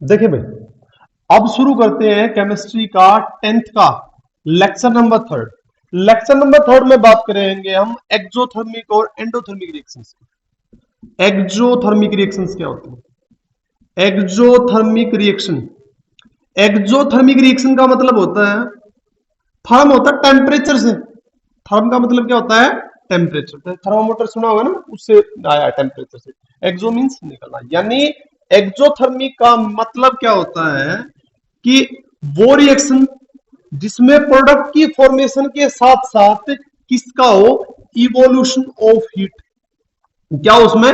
देखिए भाई, अब शुरू करते हैं केमिस्ट्री का 10th का लेक्चर नंबर 3। लेक्चर नंबर 3 में बात करेंगे हम एक्सोथर्मिक और एंडोथर्मिक रिएक्शंस की। एक्सोथर्मिक रिएक्शंस क्या होती है? एक्सोथर्मिक रिएक्शन, एक्सोथर्मिक रिएक्शन का मतलब होता है, थर्म होता है टेम्परेचर से। थर्म का मतलब क्या होता है? टेम्परेचर। थर्मामीटर सुना होगा ना, उससे आया टेम्परेचर से। एक्सो मींस निकलना, यानी एक्सोथर्मिक का मतलब क्या होता है कि वो रिएक्शन जिसमें प्रोडक्ट की फॉर्मेशन के साथ साथ किसका हो? Evolution of heat. क्या उसमें?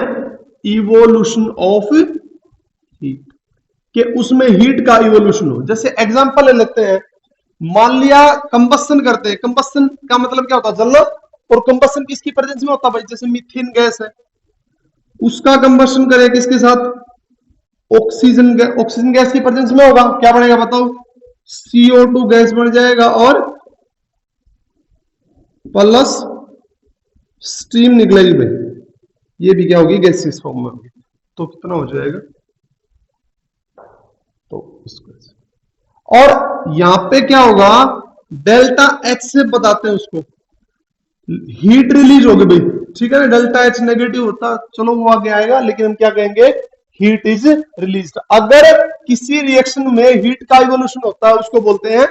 इवोल्यूशन ऑफ हीट, कि उसमें हीट का इवोल्यूशन हो। जैसे एग्जांपल ले लेते हैं, मान लिया कंबस्शन करते हैं। कंबस्शन का मतलब क्या होता है? जलना। और कंबस्शन किसकी प्रेजेंस में होता है भाई? जैसे मीथेन गैस है, उसका कंबस्शन करें किसके साथ? Oxygen gas. ऑक्सीजन गैस की प्रेजेंस में होगा, क्या बनेगा बताओ? CO2 गैस बन जाएगा और प्लस स्टीम निकलेगी भाई। ये भी क्या होगी? गैसियस फॉर्म में होगी। तो कितना हो जाएगा? तो इसको, और यहां पे क्या होगा? डेल्टा एच से बताते हैं उसको, हीट रिलीज होगी भाई। ठीक है ना? डेल्टा एच नेगेटिव होता, चलो वो आगे आएगा, लेकिन हम क्या कहेंगे? Heat is release. अगर किसी रिएक्शन में हीट का इवोल्यूशन होता है उसको बोलते हैं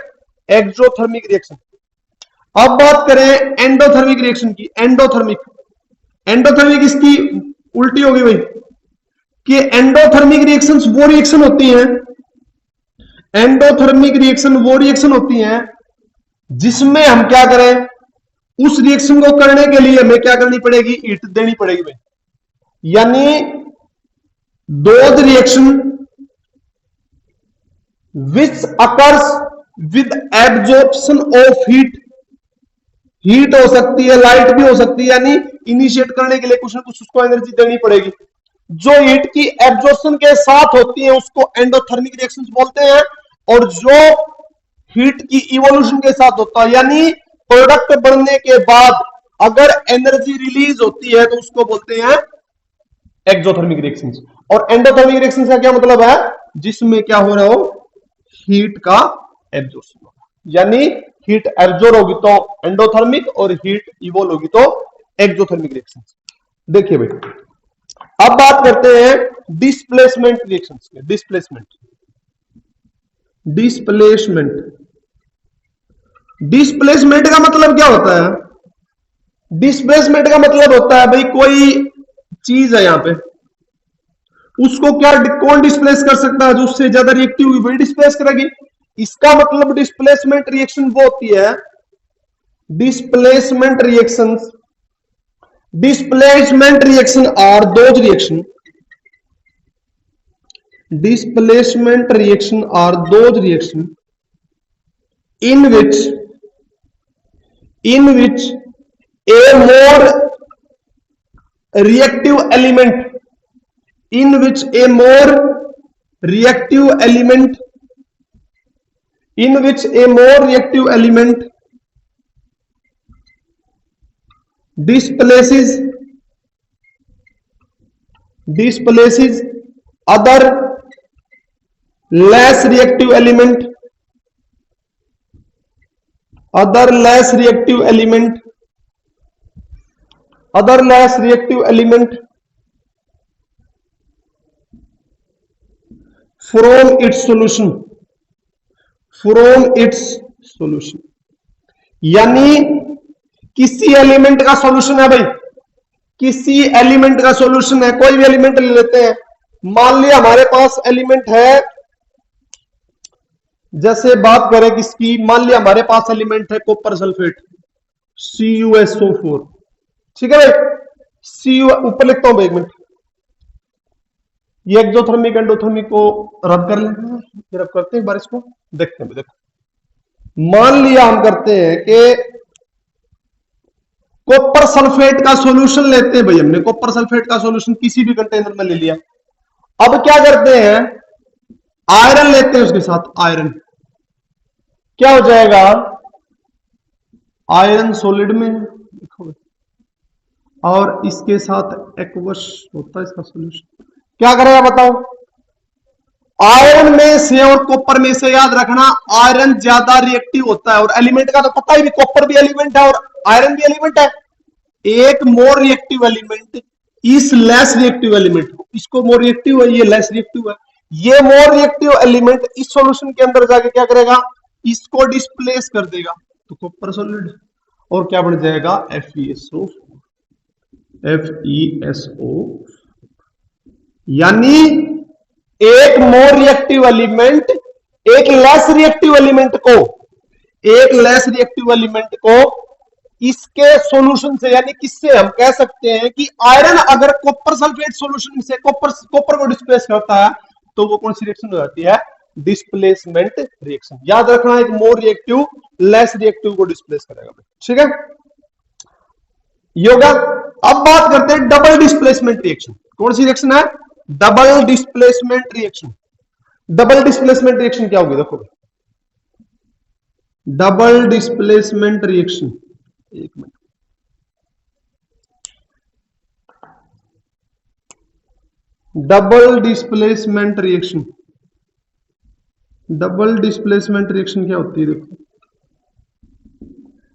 एक्सोथर्मिक रिएक्शन। अब बात करें एंडोथर्मिक रिएक्शन की। एंडोथर्मिक, एंडोथर्मिक इसकी उल्टी होगी भाई, कि एंडोथर्मिक रिएक्शंस वो रिएक्शन होती हैं, एंडोथर्मिक रिएक्शन वो रिएक्शन होती हैं जिसमें हम क्या करें? उस रिएक्शन को करने के लिए हमें क्या करनी पड़ेगी? हीट देनी पड़ेगी भाई। यानी those reaction which occurs with absorption of heat. Heat हो सकती है, लाइट भी हो सकती है, यानी इनिशिएट करने के लिए कुछ ना कुछ उसको एनर्जी देनी पड़ेगी। जो हीट की एब्जॉर्प्शन के साथ होती है उसको एंडोथर्मिक रिएक्शंस बोलते हैं, और जो हीट की इवोल्यूशन के साथ होता है, यानी प्रोडक्ट बनने के बाद अगर एनर्जी रिलीज होती है तो उसको बोलते हैं एक्सोथर्मिक रिएक्शंस। और एंडोथर्मिक रिएक्शंस का क्या मतलब है? जिसमें क्या हो रहा हो? हीट का एब्जॉर्प्शन होगा। यानी हीट एब्जॉर्ब होगी तो एंडोथर्मिक, और हीट इवोल्व होगी तो एक्सोथर्मिक रिएक्शंस। देखिए भाई, अब बात करते हैं डिस्प्लेसमेंट रिएक्शंस के। डिस्प्लेसमेंट, डिस्प्लेसमेंट, डिस्प्लेसमेंट का मतलब क्या होता है? डिस्प्लेसमेंट का मतलब होता है भाई, कोई चीज है यहां पे, उसको क्या कौन डिस्प्लेस कर सकता है? जो उससे ज्यादा रिएक्टिव हुई वही डिस्प्लेस करेगी। इसका मतलब डिस्प्लेसमेंट रिएक्शन वो होती है, displacement reactions, displacement reaction are those reaction, displacement reaction are those reaction in which a more reactive element, in which a more reactive element, in which a more reactive element displaces other less reactive element, other less reactive element, other less reactive element from its solution, from its solution। यानी किसी element का solution है भाई, किसी element का solution है, कोई भी एलिमेंट ले लेते हैं। मान लिया हमारे पास एलिमेंट है, जैसे बात करें किसकी, मान लिया हमारे पास एलिमेंट है कॉपर सल्फेट, CuSO4। ठीक है भाई, Cu ऊपर लिखता हूं एक मिनट, ये एक्सोथर्मिक एंडोथर्मिक को रद्द कर लेते हैं, फिर अब करते हैं एक बार इसको, देखते हैं। देखो, मान लिया हम करते हैं कि कॉपर सल्फेट का सॉल्यूशन लेते हैं भाई, हमने कॉपर सल्फेट का सॉल्यूशन किसी भी कंटेनर में ले लिया। अब क्या करते हैं? आयरन लेते हैं उसके साथ, आयरन क्या हो जाएगा? आयरन सॉलिड में देखो, और इसके साथ एक्वस होता है इसका सॉल्यूशन। क्या करेगा बताओ? आयरन में से और कॉपर में से याद रखना, आयरन ज्यादा रिएक्टिव होता है, और एलिमेंट का तो पता ही भी, कॉपर भी एलिमेंट है और आयरन भी एलिमेंट है। एक मोर रिएक्टिव एलिमेंट इस लेस रिएक्टिव एलिमेंट को, इसको मोर रिएक्टिव है, ये लेस रिएक्टिव है। ये मोर रिएक्टिव एलिमेंट इस सॉल्यूशन के अंदर जाके क्या करेगा, इसको डिस्प्लेस कर देगा, तो कॉपर सॉलिड, और क्या बन जाएगा, FeSO। यानी एक मोर रिएक्टिव एलिमेंट एक लेस रिएक्टिव एलिमेंट को इसके सॉल्यूशन से, यानी किससे हम कह सकते हैं कि आयरन अगर कॉपर सल्फेट सॉल्यूशन से कॉपर को डिस्प्लेस करता है तो वो कौन सी रिएक्शन हो जाती है, डिस्प्लेसमेंट रिएक्शन। याद रखना, एक मोर रिएक्टिव लेस रिएक्टिव को डिस्प्लेस करेगा, ठीक है, योगा। अब बात करते हैं डबल डिस्प्लेसमेंट रिएक्शन। कौन सी रिएक्शन है, double displacement reaction. Double displacement reaction क्या होगी, देखो, डबल डिस्प्लेसमेंट रिएक्शन, एक minute, double displacement reaction, double displacement reaction क्या होती है, देखो,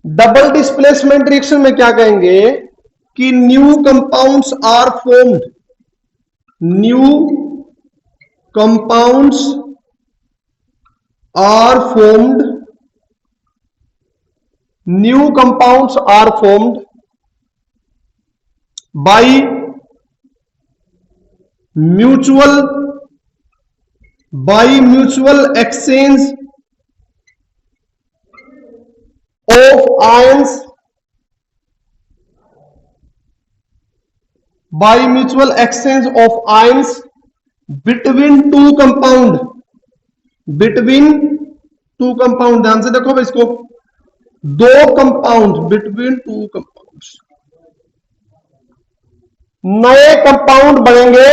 डबल डिस्प्लेसमेंट रिएक्शन में क्या कहेंगे कि new compounds are formed, new compounds are formed, new compounds are formed by mutual exchange of ions, by mutual exchange of ions between two compound, ध्यान से देखो भाई इसको, दो कंपाउंड, बिटवीन टू कंपाउंड्स, नए कंपाउंड बनेंगे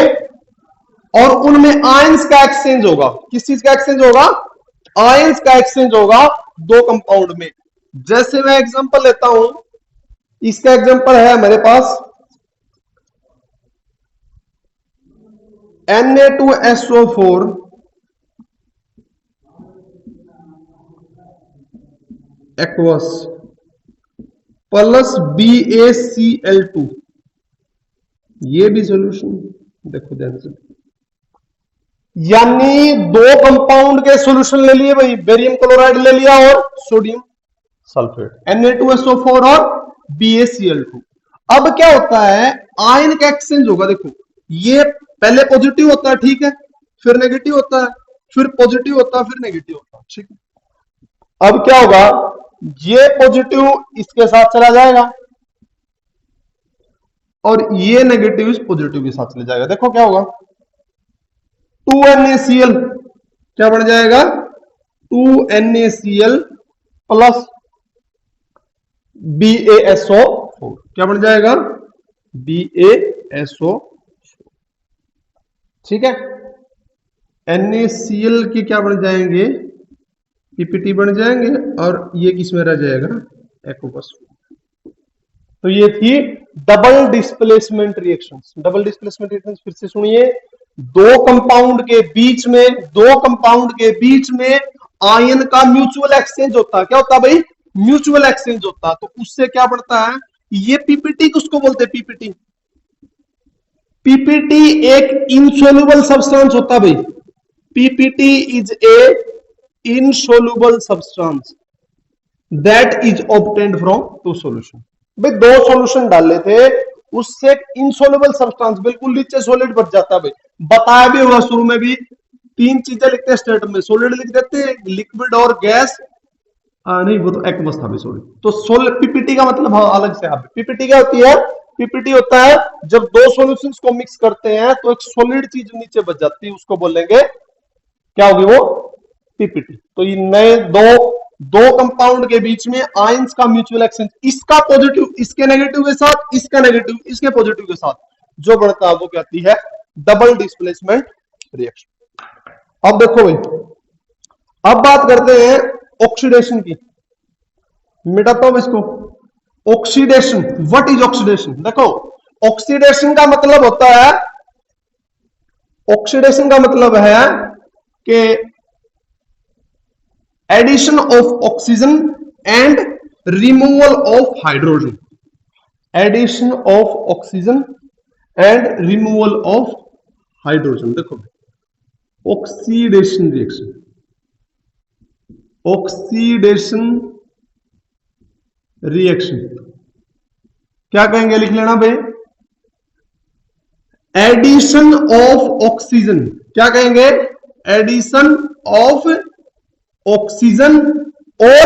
और उनमें आयंस का एक्सचेंज होगा। किस चीज का एक्सचेंज होगा, आयंस का एक्सचेंज होगा दो कंपाउंड में। जैसे मैं एग्जांपल लेता हूं, इसका एग्जांपल है मेरे पास Na2SO4 एक्वस प्लस BaCl2, ये भी सॉल्यूशन, देखो ध्यान से, यानी दो कंपाउंड के सॉल्यूशन ले लिए भाई, बेरियम क्लोराइड ले लिया और सोडियम सल्फेट, Na2SO4 और BaCl2। अब क्या होता है, आयन का एक्सचेंज होगा। देखो, ये पहले पॉजिटिव होता है, ठीक है, फिर नेगेटिव होता है, फिर पॉजिटिव होता है, फिर नेगेटिव होता है, ठीक है। अब क्या होगा, ये पॉजिटिव इसके साथ चला जाएगा और ये नेगेटिव इस पॉजिटिव के साथ चले जाएगा। देखो क्या होगा, 2NaCl क्या बन जाएगा, 2NaCl प्लस BaSO4 क्या बन जाएगा, BaSO, ठीक है। NaCl के क्या बन जाएंगे, PPT बन जाएंगे, और ये किस में रह जाएगा, एक्वस। तो ये थी double displacement reactions. Double displacement reactions फिर से सुनिए, दो कंपाउंड के बीच में आयन का म्यूचुअल एक्सचेंज होता है। क्या होता है भाई, म्यूचुअल एक्सचेंज होता है। तो उससे क्या बढ़ता है, ये पीपीटी किसको बोलते हैं, पीपीटी एक इनसोल्यूबल सब्सटेंस होता है भाई। PPT is a insoluble substance that is obtained from two solution. भाई दो सॉल्यूशन डाले थे, उससे इनसोल्यूबल सब्सटेंस बिल्कुल नीचे सॉलिड बच जाता है भाई। बताया भी हुआ शुरू में भी, तीन चीजें लिखते हैं स्टेटमेंट में, सॉलिड लिख देते हैं, लिक्विड और गैस, नहीं वो तो एक्वस था भाई, सॉरी। तो सोलिड, पीपीटी का मतलब अलग से, पीपीटी क्या होती है, पीपीटी होता है जब दो सॉल्यूशंस को मिक्स करते हैं तो एक सॉलिड चीज नीचे बच जाती है, उसको बोलेंगे क्या होगी वो, पीपीटी। तो ये नए दो कंपाउंड के बीच में आयंस का म्यूचुअल एक्सचेंज, इसका पॉजिटिव इसके नेगेटिव के साथ, इसका नेगेटिव इसके पॉजिटिव के साथ जो बढ़ता है वो कहती है डबल डिस्प्लेसमेंट रिएक्शन। अब देखो भाई, अब बात करते हैं ऑक्सीडेशन की। मिटाता हूं इसको, ऑक्सीडेशन, व्हाट इज ऑक्सीडेशन। देखो, ऑक्सीडेशन का मतलब होता है, ऑक्सीडेशन का मतलब है कि addition of oxygen and removal of hydrogen, addition of oxygen and removal of hydrogen. देखो ऑक्सीडेशन रिएक्शन, ऑक्सीडेशन रिएक्शन क्या कहेंगे, लिख लेना भाई, एडिशन ऑफ ऑक्सीजन, क्या कहेंगे, एडिशन ऑफ ऑक्सीजन और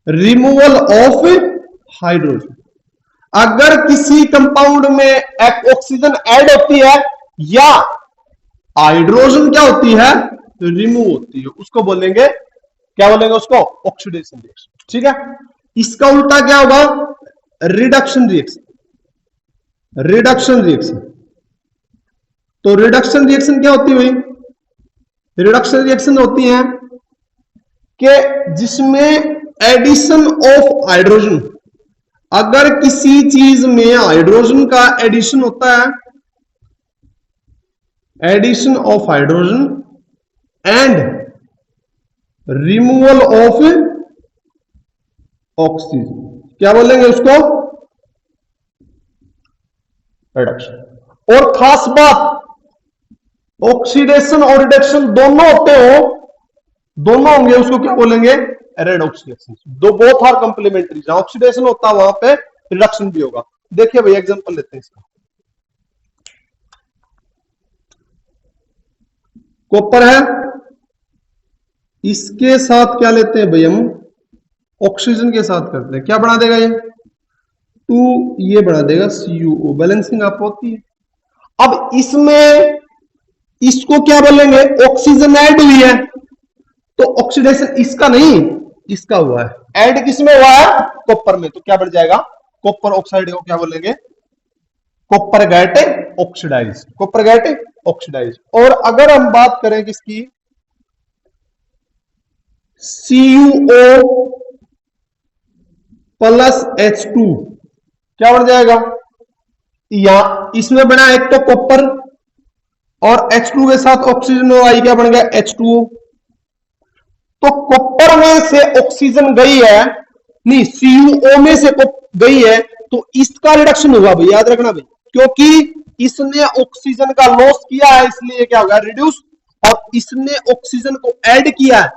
रिमूवल ऑफ हाइड्रोजन। अगर किसी कंपाउंड में ऑक्सीजन ऐड होती है या हाइड्रोजन क्या होती है, रिमूव होती है, उसको बोलेंगे, क्या बोलेंगे उसको, ऑक्सीडेशन रिएक्शन। ठीक है, इसका उल्टा क्या होगा, रिडक्शन रिएक्शन, रिडक्शन रिएक्शन। तो रिडक्शन रिएक्शन क्या होती है, रिडक्शन रिएक्शन होती है कि जिसमें एडिशन ऑफ हाइड्रोजन, अगर किसी चीज में हाइड्रोजन का एडिशन होता है, addition of hydrogen and removal of oxygen, क्या बोलेंगे उसको, रिडक्शन। और खास बात, ऑक्सीडेशन और रिडक्शन दोनों होते हो, दोनों होंगे, उसको क्या बोलेंगे, रेडॉक्स रिएक्शन। दो बोथ आर कंप्लीमेंट्री, जहां ऑक्सीडेशन होता है वहां पे रिडक्शन भी होगा। देखिए भाई एग्जांपल लेते हैं इसका, कॉपर है, इसके साथ क्या लेते हैं भाई हम, ऑक्सीजन के साथ करते हैं, क्या बना देगा ये 2, ये बना देगा CuO, बैलेंसिंग आप होती है। अब इसमें इसको क्या बोलेंगे, ऑक्सीजन ऐड हुई है, तो ऑक्सीडेशन इसका नहीं, इसका हुआ है, ऐड किसमें हुआ है, कॉपर में, तो क्या बढ़ जाएगा, कॉपर ऑक्साइड को क्या बोलेंगे, copper get oxidise, copper get oxidise. और अगर हम बात करें किसकी, CuO प्लस H2, क्या बढ़ जाएगा, या इसमें बना एक तो कॉपर और H2 के साथ ऑक्सीजन और आई, क्या बन गया H2O। तो कॉपर में से ऑक्सीजन गई है, नहीं CuO में से गई है, तो इसका रिडक्शन हुआ भाई, याद रखना भाई, क्योंकि इसने ऑक्सीजन का लॉस किया है, इसलिए क्या होगा, रिड्यूस, और इसने ऑक्सीजन को ऐड किया है,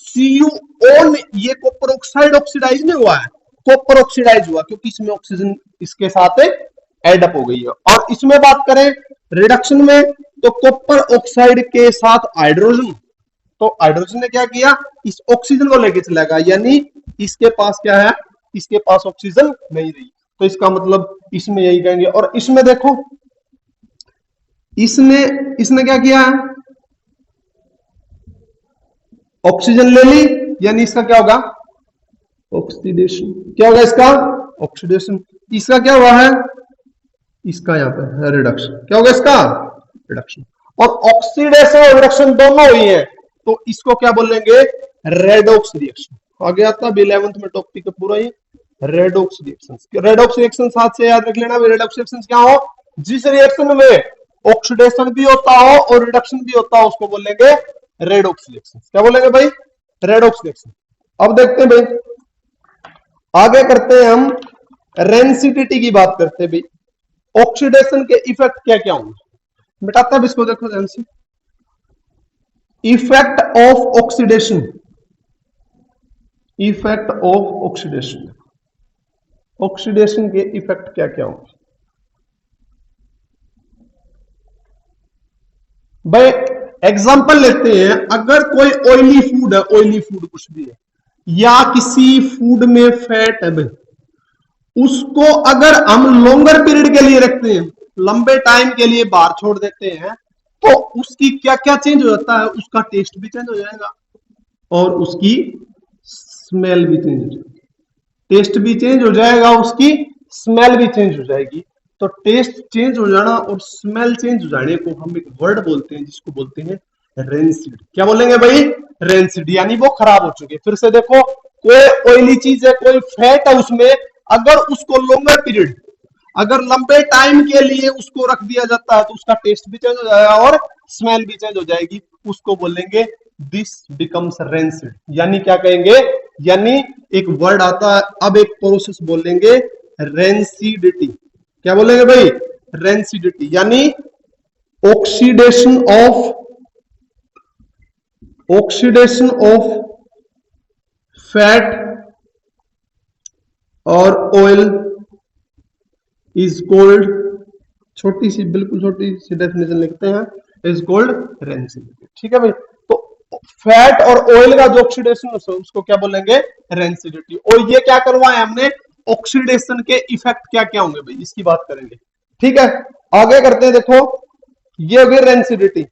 CuO ने, ये कॉपर ऑक्साइड ऑक्सीडाइज नहीं हुआ है, कॉपर ऑक्सीडाइज हुआ, क्योंकि इसमें ऑक्सीजन इसके साथ एड अप हो गई है। और इसमें बात करें रिडक्शन में, तो कॉपर ऑक्साइड के साथ हाइड्रोजन, तो हाइड्रोजन ने क्या किया, इस ऑक्सीजन को लेके चला गया, यानी इसके पास क्या है, इसके पास ऑक्सीजन नहीं रही, तो इसका मतलब इसमें यही कहेंगे। और इसमें देखो, इसने क्या किया है, ऑक्सीजन ले ली, यानी इसका क्या होगा, ऑक्सीडेशन, क्या होगा इसका, ऑक्सीडेशन। इसका क्या हुआ है, इसका यहाँ पे रिडक्शन, क्या होगा इसका, रिडक्शन। और ऑक्सीडेशन और रिडक्शन दोनों हुई है, तो इसको क्या बोलेंगे, रेडॉक्स रिएक्शन। आगे आता है 11th में टॉपिक पूरा ही रेडॉक्स रिएक्शन। रेडॉक्स रिएक्शन साथ से याद रख लेना, रेडॉक्स रिएक्शन क्या हो, जिस रिएक्शन में ऑक्सीडेशन भी होता हो और रिडक्शन भी होता हो, उसको बोलेंगे रेडॉक्स रिएक्शन। क्या बोलेंगे भाई, रेडॉक्स रिएक्शन। अब देखते हैं भाई, आगे करते हैं हम रेंसिडिटी की बात करते हैं भाई, ऑक्सीडेशन के इफेक्ट क्या क्या होंगे, मिटाता है इसको, देखो ध्यान से, effect of oxidation, effect of oxidation, oxidation के इफेक्ट क्या क्या होंगे भाई। एग्जांपल लेते हैं, अगर कोई ऑयली फूड है, ऑयली फूड कुछ भी है, या किसी फूड में फैट है भाई, उसको अगर हम लॉन्गर पीरियड के लिए रखते हैं, लंबे टाइम के लिए बाहर छोड़ देते हैं, तो उसकी क्या क्या चेंज हो जाता है, उसका टेस्ट भी चेंज हो जाएगा और उसकी स्मेल भी चेंज हो जाएगी, टेस्ट भी चेंज हो जाएगा, उसकी स्मेल भी चेंज हो जाएगी। तो टेस्ट चेंज हो जाना और स्मेल चेंज हो जाने को हम एक वर्ड बोलते हैं, जिसको बोलते हैं रेंसिड। क्या बोलेंगे भाई, रेंसिड, यानी वो खराब हो चुके। फिर से देखो, कोई ऑयली चीज है, कोई फैट है उसमें, अगर उसको लॉन्गर पीरियड, अगर लंबे टाइम के लिए उसको रख दिया जाता है, तो उसका टेस्ट भी चेंज हो जाएगा और स्मेल भी चेंज हो जाएगी, उसको बोलेंगे दिस बिकम्स रेंसिड। यानी क्या कहेंगे, यानी एक वर्ड आता है, अब एक प्रोसेस बोलेंगे रेंसिडिटी। क्या बोलेंगे भाई, रेंसिडिटी, यानी ऑक्सीडेशन ऑफ फैट और ऑयल इज कोल्ड, छोटी सी बिल्कुल छोटी सी डेफिनेशन लिखते हैं, इज कोल्ड रेंसिडिटी। ठीक है भाई, तो फैट और ऑयल का जो ऑक्सीडेशन उसको क्या बोलेंगे, रेंसिडिटी। और ये क्या करवाए हमने, ऑक्सीडेशन के इफेक्ट क्या क्या होंगे भाई, इसकी बात करेंगे। ठीक है, आगे करते हैं। देखो ये हो गई रेंसिडिटी,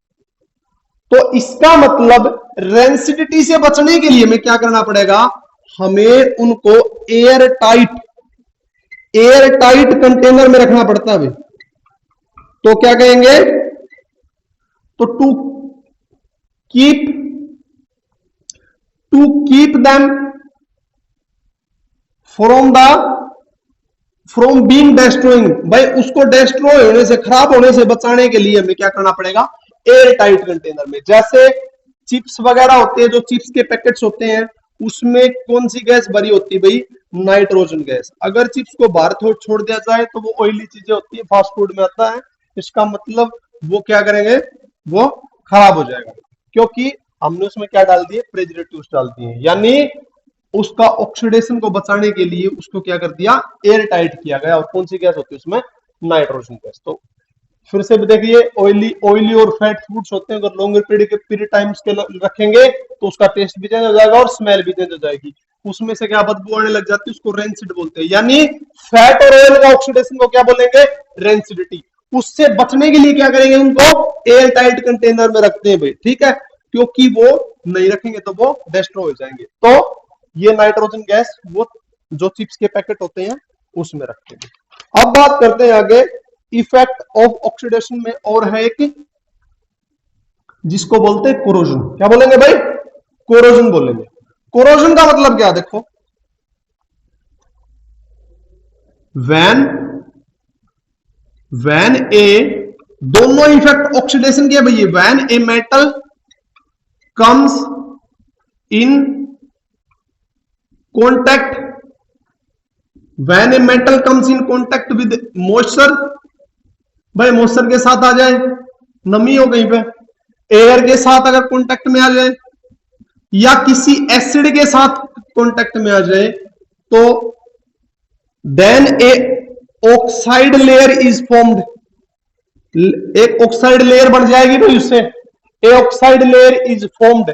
तो इसका मतलब रेंसिडिटी से बचने के लिए हमें क्या करना पड़ेगा, हमें उनको एयर टाइट कंटेनर में रखना पड़ता है भाई। तो क्या कहेंगे, तो to keep them from being destroying, भाई उसको डेस्ट्रॉय होने से, खराब होने से बचाने के लिए हमें क्या करना पड़ेगा, एयर टाइट कंटेनर में। जैसे चिप्स वगैरह होते हैं, जो चिप्स के पैकेट्स होते हैं, उसमें कौन सी गैस भरी होती है भाई, नाइट्रोजन गैस। अगर चिप्स को बाहर छोड़ दिया जाए तो वो ऑयली चीजें होती है, फास्ट फूड में आता है, इसका मतलब वो क्या करेंगे, वो खराब हो जाएगा, क्योंकि हमने उसमें क्या डाल दिए, प्रेजर्वेटिव्स डाल दिए। यानी उसका ऑक्सीडेशन को बचाने के लिए उसको क्या कर दिया, एयर टाइट किया गया। और कौन सी गैस होती है उसमें, नाइट्रोजन गैस। तो फिर से देखिए, ऑयली और फैट फूड्स होते हैं, अगर लॉन्गर पीरियड टाइम्स के रखेंगे तो उसका टेस्ट भी चेंज हो जाएगा और स्मेल भी चेंज हो जाएगी, उसमें से क्या बदबू आने लग जाती है, उसको रेंसिड बोलते हैं। यानी फैट और ऑयल का ऑक्सीडेशन को क्या बोलेंगे, रेंसिडिटी। उससे बचने के लिए क्या करेंगे, उनको एयर टाइट कंटेनर में रखते हैं भाई। ठीक है, क्योंकि वो नहीं रखेंगे तो वो डिस्ट्रॉय हो जाएंगे। तो ये नाइट्रोजन गैस वो जो चिप्स के पैकेट होते हैं उसमें रखते हैं। अब बात करते हैं आगे इफेक्ट ऑफ ऑक्सीडेशन में, और है एक जिसको बोलते हैं कोरोजन। क्या बोलेंगे भाई, कोरोजन बोलेंगे। कोरोजन का मतलब क्या, देखो वैन ए, दोनों इफेक्ट ऑक्सीडेशन के भैया, when a metal comes in contact, when a metal comes in contact with moisture, भाई मॉइस्चर के साथ आ जाए, नमी हो कहीं पे, एयर के साथ अगर कॉन्टैक्ट में आ जाए, या किसी एसिड के साथ कॉन्टैक्ट में आ जाए, तो then a oxide layer is formed, एक ऑक्साइड लेयर बन जाएगी भाई उससे, a oxide layer is formed,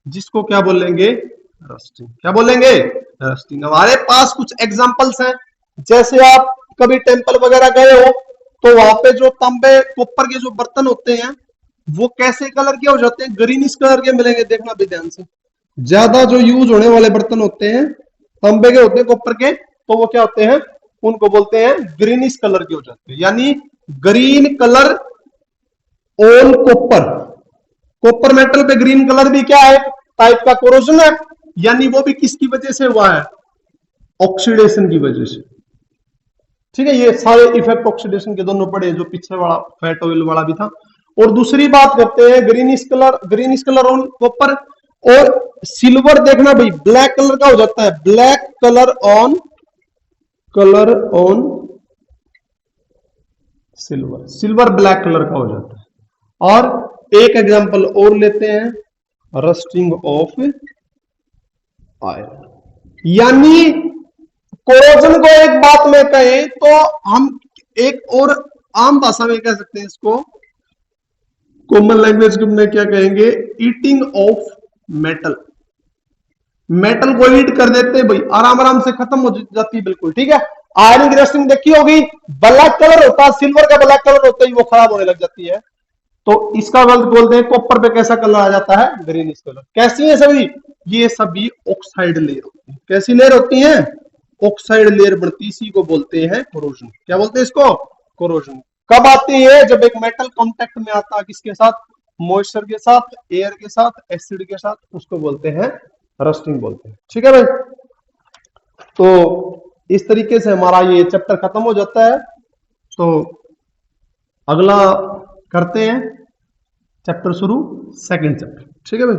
जिसको क्या बोलेंगे, रस्टिंग। क्या बोलेंगे, रस्टिंग। हमारे पास कुछ एग्जांपल्स हैं, जैसे आप कभी टेंपल वगैरह गए हो तो वहां पे जो तांबे कॉपर के जो बर्तन होते हैं वो कैसे कलर के हो जाते हैं, ग्रीनिश कलर के मिलेंगे, देखना भी ध्यान से। ज्यादा जो यूज होने वाले बर्तन होते हैं तांबे के होते हैं, कॉपर के, तो वो क्या होते हैं, उनको बोलते हैं ग्रीनिश कलर के हो जाते हैं। यानी green colour on copper, copper metal पे ग्रीन कलर भी क्या है, टाइप का कोरोजन है। यानी वो भी किसकी वजह से हुआ है, ऑक्सीडेशन की वजह से। ठीक है, ये सारे इफेक्ट ऑक्सीडेशन के दोनों पड़े, जो पीछे वाला फैट ऑयल वाला भी था। और दूसरी बात करते हैं ग्रीनिश कलर ऑन कॉपर, और सिल्वर देखना भाई ब्लैक कलर का हो जाता है, black colour on silver, silver black colour का हो जाता है। और एक एग्जांपल और लेते हैं, रस्टिंग ऑफ आयरन। यानी कोरोजन को एक बात में कहें तो हम एक और आम भाषा में कह सकते हैं इसको, कॉमन लैंग्वेज में क्या कहेंगे, ईटिंग ऑफ मेटल। मेटल को ईट कर देते हैं भाई, आराम आराम से खत्म हो जाती है बिल्कुल। ठीक है, आयरन की रस्टिंग देखी होगी, ब्लैक कलर होता है, सिल्वर का ब्लैक कलर होता है, वो खराब होने लग जाती है। तो इसका गलत बोलते हैं, कॉपर पे कैसा कलर आ जाता है, ग्रीनिश कलर। कैसी है सभी, ये सभी ऑक्साइड लेयर होती है। कैसी लेयर होती है, ऑक्साइड लेयर बनती, इसी को बोलते हैं कोरोजन। क्या बोलते हैं इसको, कोरोजन। कब आती है, जब एक मेटल कांटेक्ट में आता है, किसके साथ, मॉइस्चर के साथ, एयर के साथ, एसिड के साथ, उसको बोलते हैं रस्टिंग बोलते हैं। ठीक है भाई, तो इस तरीके से हमारा ये चैप्टर खत्म हो जाता है। तो अगला करते हैं। चैप्टर शुरू, सेकंड चैप्टर। ठीक है भाई।